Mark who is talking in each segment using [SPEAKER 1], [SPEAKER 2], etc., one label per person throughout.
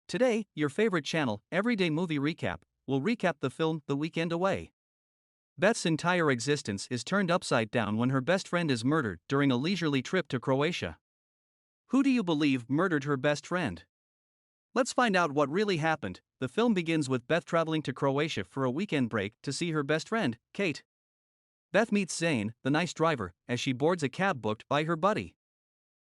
[SPEAKER 1] Today, your favorite channel, Everyday Movie Recap, will recap the film The Weekend Away. Beth's entire existence is turned upside down when her best friend is murdered during a leisurely trip to Croatia. Who do you believe murdered her best friend? Let's find out what really happened. The film begins with Beth traveling to Croatia for a weekend break to see her best friend, Kate. Beth meets Zane, the nice driver, as she boards a cab booked by her buddy.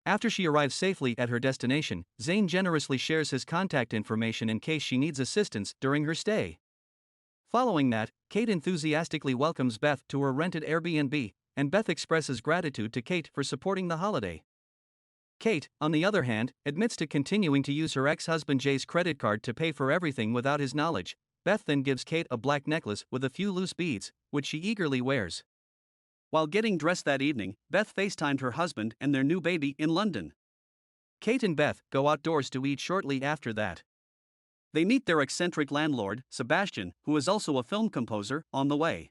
[SPEAKER 1] After she arrives safely at her destination, Zane generously shares his contact information in case she needs assistance during her stay. Following that, Kate enthusiastically welcomes Beth to her rented Airbnb, and Beth expresses gratitude to Kate for supporting the holiday. Kate, on the other hand, admits to continuing to use her ex-husband Jay's credit card to pay for everything without his knowledge. Beth then gives Kate a black necklace with a few loose beads, which she eagerly wears. While getting dressed that evening, Beth FaceTimed her husband and their new baby in London. Kate and Beth go outdoors to eat shortly after that. They meet their eccentric landlord, Sebastian, who is also a film composer, on the way.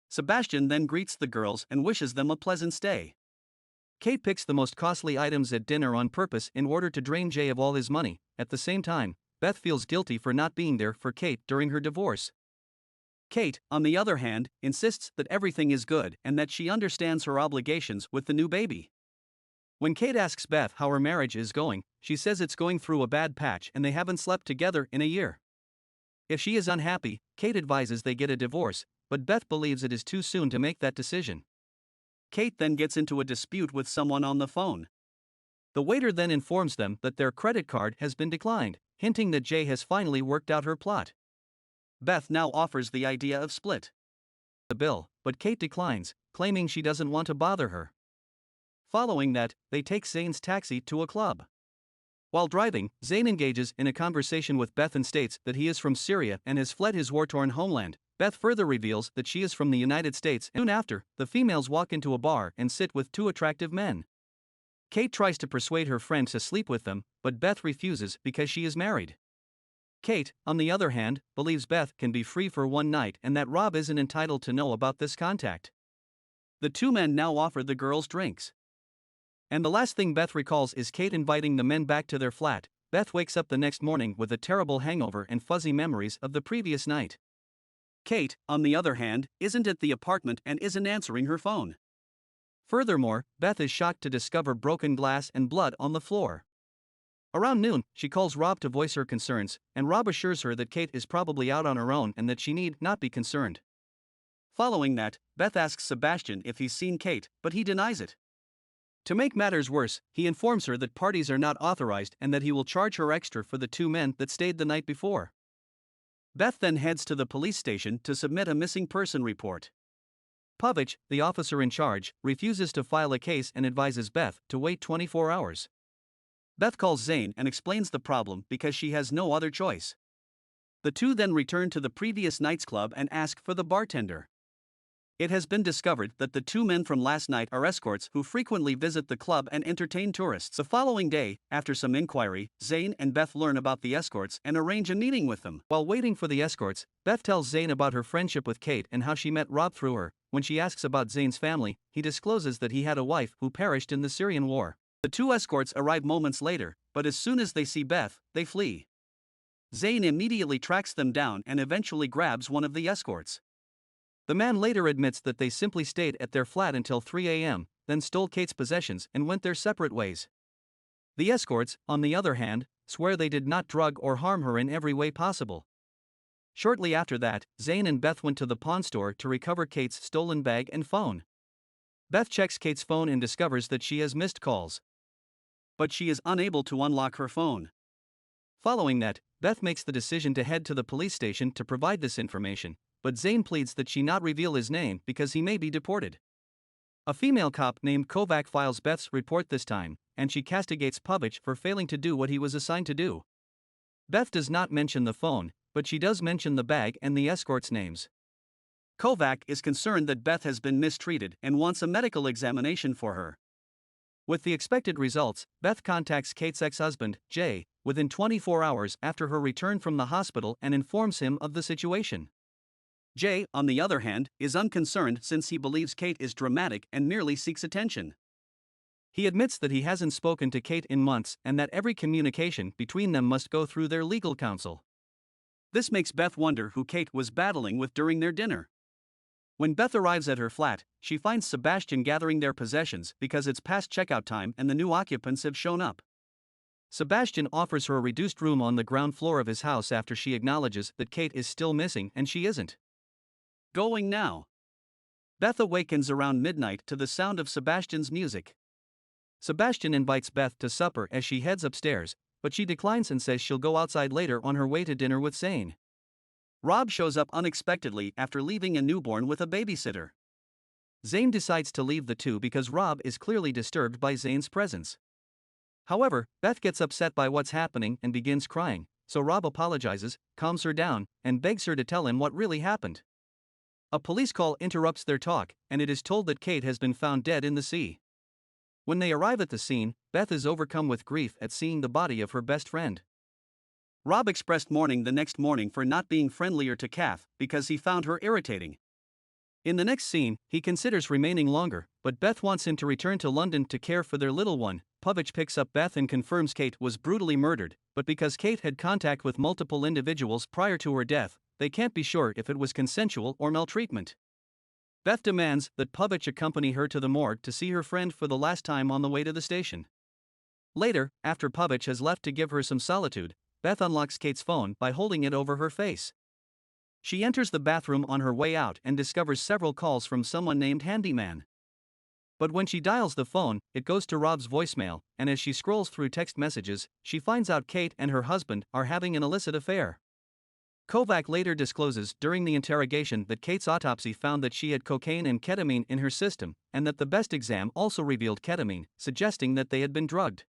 [SPEAKER 1] Sebastian then greets the girls and wishes them a pleasant stay. Kate picks the most costly items at dinner on purpose in order to drain Jay of all his money. At the same time, Beth feels guilty for not being there for Kate during her divorce. Kate, on the other hand, insists that everything is good and that she understands her obligations with the new baby. When Kate asks Beth how her marriage is going, she says it's going through a bad patch and they haven't slept together in a year. If she is unhappy, Kate advises they get a divorce, but Beth believes it is too soon to make that decision. Kate then gets into a dispute with someone on the phone. The waiter then informs them that their credit card has been declined, hinting that Jay has finally worked out her plot. Beth now offers the idea of split the bill, but Kate declines, claiming she doesn't want to bother her. Following that, they take Zane's taxi to a club. While driving, Zane engages in a conversation with Beth and states that he is from Syria and has fled his war-torn homeland. Beth further reveals that she is from the United States. Soon after, the females walk into a bar and sit with two attractive men. Kate tries to persuade her friend to sleep with them, but Beth refuses because she is married. Kate, on the other hand, believes Beth can be free for one night and that Rob isn't entitled to know about this contact. The two men now offer the girls drinks. And the last thing Beth recalls is Kate inviting the men back to their flat. Beth wakes up the next morning with a terrible hangover and fuzzy memories of the previous night. Kate, on the other hand, isn't at the apartment and isn't answering her phone. Furthermore, Beth is shocked to discover broken glass and blood on the floor. Around noon, she calls Rob to voice her concerns, and Rob assures her that Kate is probably out on her own and that she need not be concerned. Following that, Beth asks Sebastian if he's seen Kate, but he denies it. To make matters worse, he informs her that parties are not authorized and that he will charge her extra for the two men that stayed the night before. Beth then heads to the police station to submit a missing person report. Povich, the officer in charge, refuses to file a case and advises Beth to wait 24 hours. Beth calls Zane and explains the problem because she has no other choice. The two then return to the previous night's club and ask for the bartender. It has been discovered that the two men from last night are escorts who frequently visit the club and entertain tourists. The following day, after some inquiry, Zane and Beth learn about the escorts and arrange a meeting with them. While waiting for the escorts, Beth tells Zane about her friendship with Kate and how she met Rob through her. When she asks about Zane's family, he discloses that he had a wife who perished in the Syrian war. The two escorts arrive moments later, but as soon as they see Beth, they flee. Zane immediately tracks them down and eventually grabs one of the escorts. The man later admits that they simply stayed at their flat until 3 a.m., then stole Kate's possessions and went their separate ways. The escorts, on the other hand, swear they did not drug or harm her in every way possible. Shortly after that, Zane and Beth went to the pawn store to recover Kate's stolen bag and phone. Beth checks Kate's phone and discovers that she has missed calls. But she is unable to unlock her phone. Following that, Beth makes the decision to head to the police station to provide this information, but Zane pleads that she not reveal his name because he may be deported. A female cop named Kovac files Beth's report this time, and she castigates Povich for failing to do what he was assigned to do. Beth does not mention the phone, but she does mention the bag and the escorts' names. Kovac is concerned that Beth has been mistreated and wants a medical examination for her. With the expected results, Beth contacts Kate's ex-husband, Jay, within 24 hours after her return from the hospital and informs him of the situation. Jay, on the other hand, is unconcerned since he believes Kate is dramatic and merely seeks attention. He admits that he hasn't spoken to Kate in months and that every communication between them must go through their legal counsel. This makes Beth wonder who Kate was battling with during their dinner. When Beth arrives at her flat, she finds Sebastian gathering their possessions because it's past checkout time and the new occupants have shown up. Sebastian offers her a reduced room on the ground floor of his house after she acknowledges that Kate is still missing and she isn't going now. Beth awakens around midnight to the sound of Sebastian's music. Sebastian invites Beth to supper as she heads upstairs, but she declines and says she'll go outside later on her way to dinner with Zane. Rob shows up unexpectedly after leaving a newborn with a babysitter. Zane decides to leave the two because Rob is clearly disturbed by Zane's presence. However, Beth gets upset by what's happening and begins crying, so Rob apologizes, calms her down, and begs her to tell him what really happened. A police call interrupts their talk, and it is told that Kate has been found dead in the sea. When they arrive at the scene, Beth is overcome with grief at seeing the body of her best friend. Rob expressed mourning the next morning for not being friendlier to Kath because he found her irritating. In the next scene, he considers remaining longer, but Beth wants him to return to London to care for their little one. Povich picks up Beth and confirms Kate was brutally murdered, but because Kate had contact with multiple individuals prior to her death, they can't be sure if it was consensual or maltreatment. Beth demands that Povich accompany her to the morgue to see her friend for the last time on the way to the station. Later, after Povich has left to give her some solitude, Beth unlocks Kate's phone by holding it over her face. She enters the bathroom on her way out and discovers several calls from someone named Handyman. But when she dials the phone, it goes to Rob's voicemail, and as she scrolls through text messages, she finds out Kate and her husband are having an illicit affair. Kovac later discloses during the interrogation that Kate's autopsy found that she had cocaine and ketamine in her system, and that the Best exam also revealed ketamine, suggesting that they had been drugged.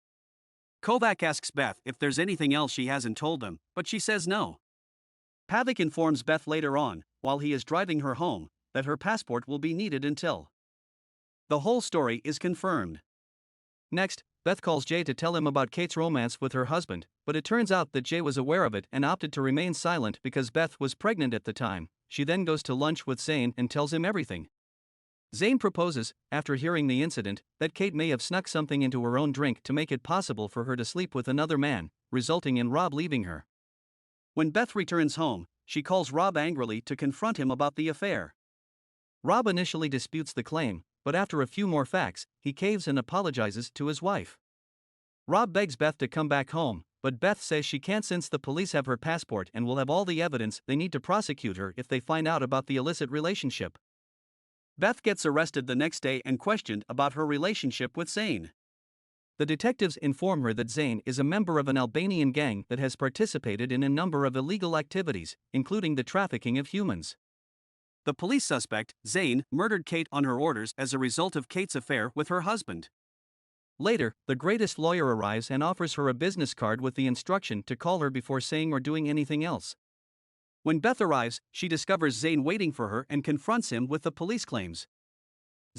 [SPEAKER 1] Kovac asks Beth if there's anything else she hasn't told them, but she says no. Pavic informs Beth later on, while he is driving her home, that her passport will be needed until the whole story is confirmed. Next, Beth calls Jay to tell him about Kate's romance with her husband, but it turns out that Jay was aware of it and opted to remain silent because Beth was pregnant at the time. She then goes to lunch with Zane and tells him everything. Zane proposes, after hearing the incident, that Kate may have snuck something into her own drink to make it possible for her to sleep with another man, resulting in Rob leaving her. When Beth returns home, she calls Rob angrily to confront him about the affair. Rob initially disputes the claim, but after a few more facts, he caves and apologizes to his wife. Rob begs Beth to come back home, but Beth says she can't since the police have her passport and will have all the evidence they need to prosecute her if they find out about the illicit relationship. Beth gets arrested the next day and questioned about her relationship with Zane. The detectives inform her that Zane is a member of an Albanian gang that has participated in a number of illegal activities, including the trafficking of humans. The police suspect, Zane, murdered Kate on her orders as a result of Kate's affair with her husband. Later, the greatest lawyer arrives and offers her a business card with the instruction to call her before saying or doing anything else. When Beth arrives, she discovers Zane waiting for her and confronts him with the police claims.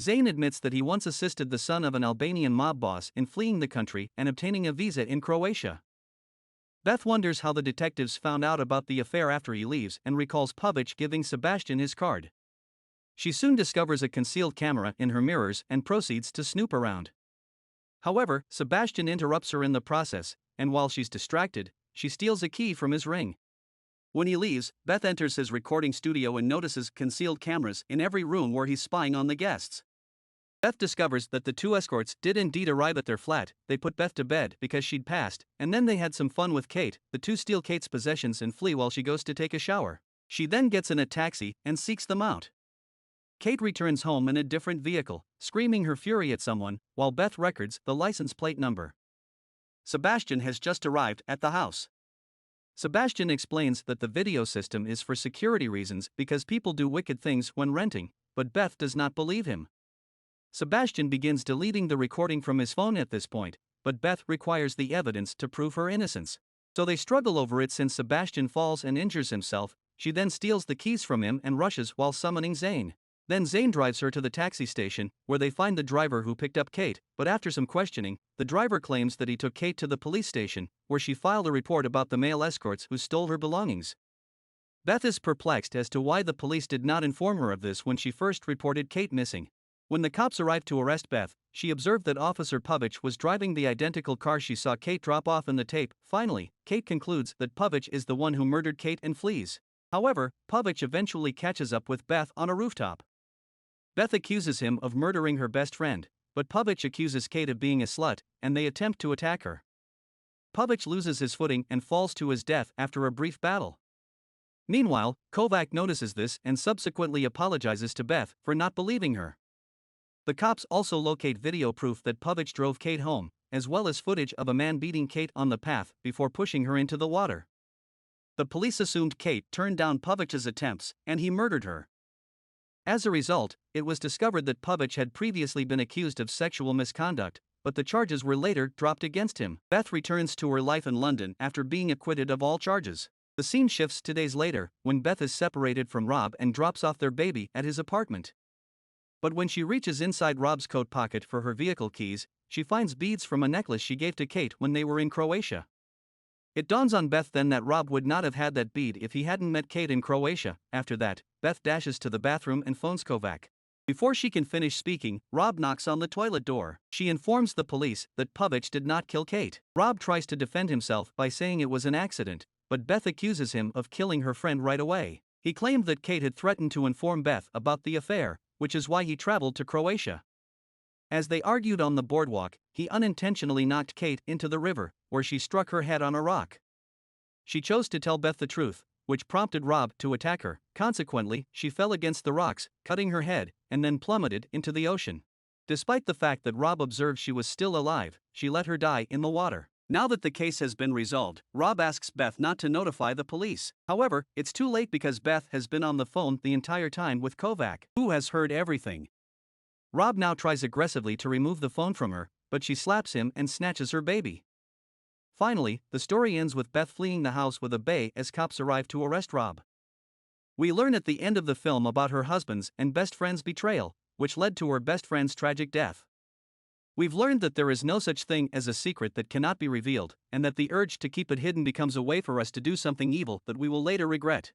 [SPEAKER 1] Zane admits that he once assisted the son of an Albanian mob boss in fleeing the country and obtaining a visa in Croatia. Beth wonders how the detectives found out about the affair after he leaves and recalls Povich giving Sebastian his card. She soon discovers a concealed camera in her mirrors and proceeds to snoop around. However, Sebastian interrupts her in the process, and while she's distracted, she steals a key from his ring. When he leaves, Beth enters his recording studio and notices concealed cameras in every room where he's spying on the guests. Beth discovers that the two escorts did indeed arrive at their flat. They put Beth to bed because she'd passed, and then they had some fun with Kate. The two steal Kate's possessions and flee while she goes to take a shower. She then gets in a taxi and seeks them out. Kate returns home in a different vehicle, screaming her fury at someone, while Beth records the license plate number. Sebastian has just arrived at the house. Sebastian explains that the video system is for security reasons because people do wicked things when renting, but Beth does not believe him. Sebastian begins deleting the recording from his phone at this point, but Beth requires the evidence to prove her innocence. So they struggle over it since Sebastian falls and injures himself. She then steals the keys from him and rushes while summoning Zane. Then Zane drives her to the taxi station, where they find the driver who picked up Kate, but after some questioning, the driver claims that he took Kate to the police station, where she filed a report about the male escorts who stole her belongings. Beth is perplexed as to why the police did not inform her of this when she first reported Kate missing. When the cops arrived to arrest Beth, she observed that Officer Povich was driving the identical car she saw Kate drop off in the tape. Finally, Kate concludes that Povich is the one who murdered Kate and flees. However, Povich eventually catches up with Beth on a rooftop. Beth accuses him of murdering her best friend, but Povich accuses Kate of being a slut, and they attempt to attack her. Povich loses his footing and falls to his death after a brief battle. Meanwhile, Kovac notices this and subsequently apologizes to Beth for not believing her. The cops also locate video proof that Povich drove Kate home, as well as footage of a man beating Kate on the path before pushing her into the water. The police assumed Kate turned down Povich's attempts, and he murdered her. As a result, it was discovered that Povich had previously been accused of sexual misconduct, but the charges were later dropped against him. Beth returns to her life in London after being acquitted of all charges. The scene shifts 2 days later, when Beth is separated from Rob and drops off their baby at his apartment. But when she reaches inside Rob's coat pocket for her vehicle keys, she finds beads from a necklace she gave to Kate when they were in Croatia. It dawns on Beth then that Rob would not have had that bead if he hadn't met Kate in Croatia. After that, Beth dashes to the bathroom and phones Kovac. Before she can finish speaking, Rob knocks on the toilet door. She informs the police that Povich did not kill Kate. Rob tries to defend himself by saying it was an accident, but Beth accuses him of killing her friend right away. He claimed that Kate had threatened to inform Beth about the affair, which is why he traveled to Croatia. As they argued on the boardwalk, he unintentionally knocked Kate into the river, where she struck her head on a rock. She chose to tell Beth the truth, which prompted Rob to attack her. Consequently, she fell against the rocks, cutting her head, and then plummeted into the ocean. Despite the fact that Rob observed she was still alive, she let her die in the water. Now that the case has been resolved, Rob asks Beth not to notify the police. However, it's too late because Beth has been on the phone the entire time with Kovac, who has heard everything. Rob now tries aggressively to remove the phone from her, but she slaps him and snatches her baby. Finally, the story ends with Beth fleeing the house with a bay as cops arrive to arrest Rob. We learn at the end of the film about her husband's and best friend's betrayal, which led to her best friend's tragic death. We've learned that there is no such thing as a secret that cannot be revealed, and that the urge to keep it hidden becomes a way for us to do something evil that we will later regret.